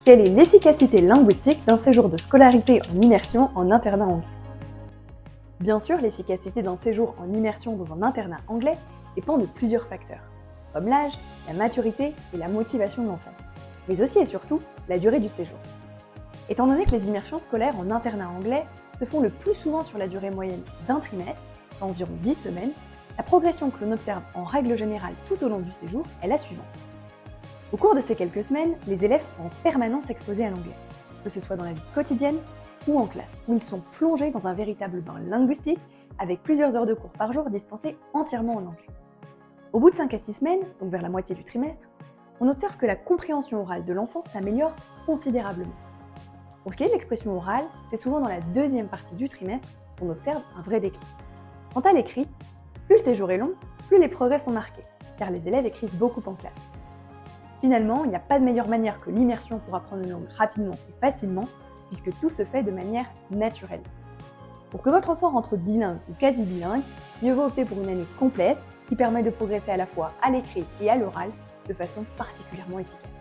Quelle est l'efficacité linguistique d'un séjour de scolarité en immersion en internat anglais? Bien sûr, l'efficacité d'un séjour en immersion dans un internat anglais dépend de plusieurs facteurs, comme l'âge, la maturité et la motivation de l'enfant, mais aussi et surtout la durée du séjour. Étant donné que les immersions scolaires en internat anglais se font le plus souvent sur la durée moyenne d'un trimestre, soit environ 10 semaines, la progression que l'on observe en règle générale tout au long du séjour est la suivante. Au cours de ces quelques semaines, les élèves sont en permanence exposés à l'anglais, que ce soit dans la vie quotidienne ou en classe, où ils sont plongés dans un véritable bain linguistique avec plusieurs heures de cours par jour dispensées entièrement en anglais. Au bout de 5 à 6 semaines, donc vers la moitié du trimestre, on observe que la compréhension orale de l'enfant s'améliore considérablement. Pour ce qui est de l'expression orale, c'est souvent dans la deuxième partie du trimestre qu'on observe un vrai déclic. Quant à l'écrit, plus le séjour est long, plus les progrès sont marqués, car les élèves écrivent beaucoup en classe. Finalement, il n'y a pas de meilleure manière que l'immersion pour apprendre une langue rapidement et facilement, puisque tout se fait de manière naturelle. Pour que votre enfant rentre bilingue ou quasi bilingue, mieux vaut opter pour une année complète qui permet de progresser à la fois à l'écrit et à l'oral de façon particulièrement efficace.